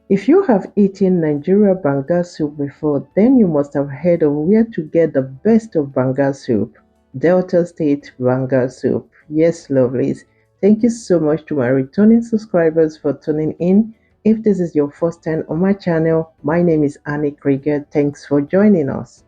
If you have eaten Nigeria Banga soup before, then you must have heard of where to get the best of Banga soup. Delta State Banga soup. Yes, lovelies. Thank you so much to my returning subscribers for tuning in. If this is your first time on my channel, my name is Anskrieger. Thanks for joining us.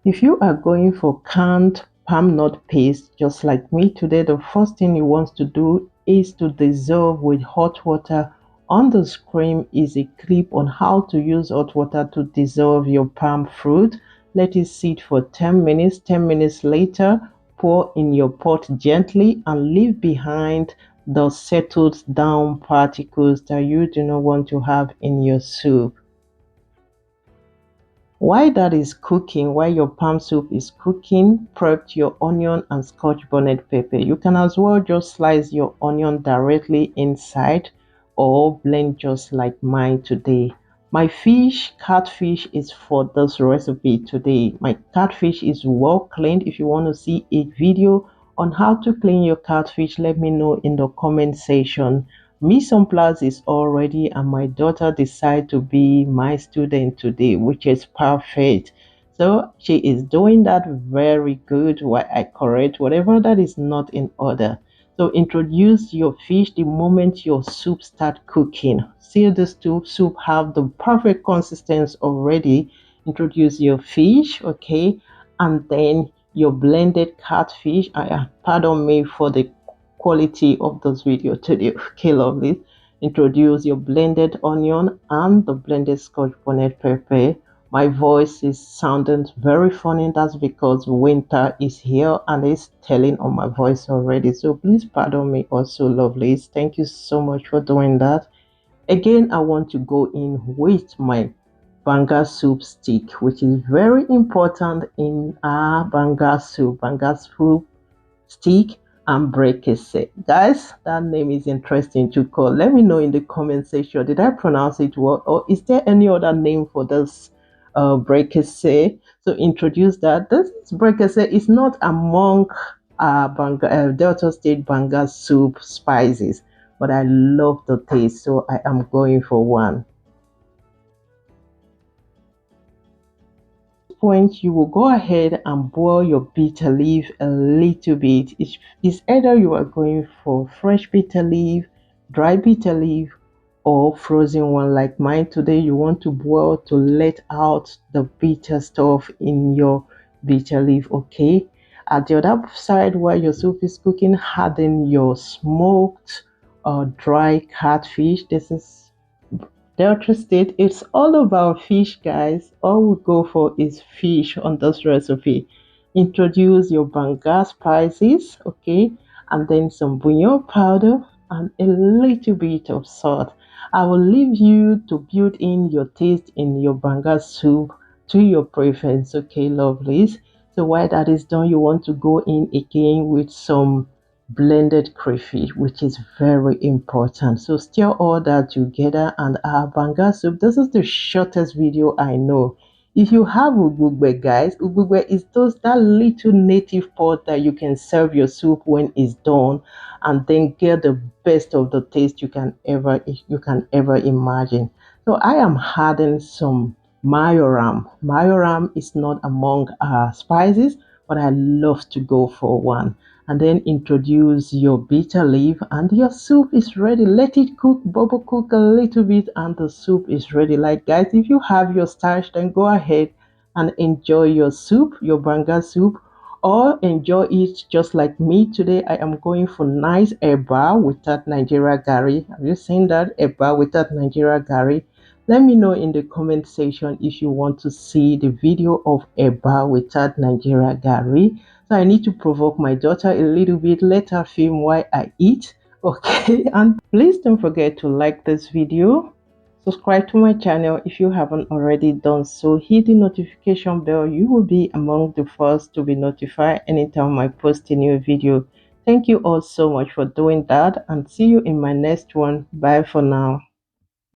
If you are going for canned palm nut paste, just like me today, the first thing you want to do is to dissolve with hot water. On the screen is a clip on how to use hot water to dissolve your palm fruit. Let it sit for 10 minutes. 10 minutes later, pour in your pot gently and leave behind the settled down particles that you do not want to have in your soup. While that is cooking, while your palm soup is cooking, prep your onion and scotch bonnet pepper. You can as well just slice your onion directly inside or blend just like mine today. My catfish is for this recipe today. My catfish is well cleaned. If you want to see a video on how to clean your catfish, let me know in the comment section. Mise en place is all ready and my daughter decided to be my student today, which is perfect. So she is doing that very good while I correct whatever that is not in order. So introduce your fish the moment your soup start cooking. See this two soup have the perfect consistency already. Introduce your fish, okay, and then your blended catfish. Pardon me for the quality of this video today. Okay, lovely. Introduce your blended onion and the blended scotch bonnet pepper. My voice is sounding very funny. That's because winter is here and it's telling on my voice already. So please pardon me also, lovelies. Thank you so much for doing that. Again, I want to go in with my banga soup stick, which is very important in our banga soup. Banga soup stick and brekese. Guys, that name is interesting to call. Let me know in the comment section. Did I pronounce it well? Or is there any other name for this brekese? So introduce that. This brekese is not among Delta State Banga soup spices, but I love the taste, so I am going for one. Point you will go ahead and boil your bitter leaf a little bit. It's either you are going for fresh bitter leaf, dry bitter leaf, or frozen one like mine today. You want to boil to let out the bitter stuff in your bitter leaf, okay? At the other side, while your soup is cooking, harden your smoked or dry catfish. This is Delta State, it's all about fish, guys. All we go for is fish on this recipe. Introduce your banga spices, okay, and then some bouillon powder and a little bit of salt. I will leave you to build in your taste in your banga soup to your preference, okay, lovelies. So while that is done, you want to go in again with some blended crayfish, which is very important. So stir all that together and our banga soup. This is the shortest video I know. If you have ugugbe, guys, ugugbe is that little native pot that you can serve your soup when it's done and then get the best of the taste you can ever imagine. So I am adding some mayoram. Mayoram is not among our spices, but I love to go for one. And then introduce your bitter leaf and your soup is ready. Let it cook, bubble cook a little bit and the soup is ready. Like, guys, if you have your starch, then go ahead and enjoy your soup, your banga soup, or enjoy it just like me. Today I am going for nice eba without Nigeria gari. Have you seen that? Eba without Nigeria gari. Let me know in the comment section if you want to see the video of eba without Nigeria gari. So I need to provoke my daughter a little bit. Let her film while I eat. Okay, and please don't forget to like this video. Subscribe to my channel if you haven't already done so. Hit the notification bell. You will be among the first to be notified anytime I post a new video. Thank you all so much for doing that and see you in my next one. Bye for now.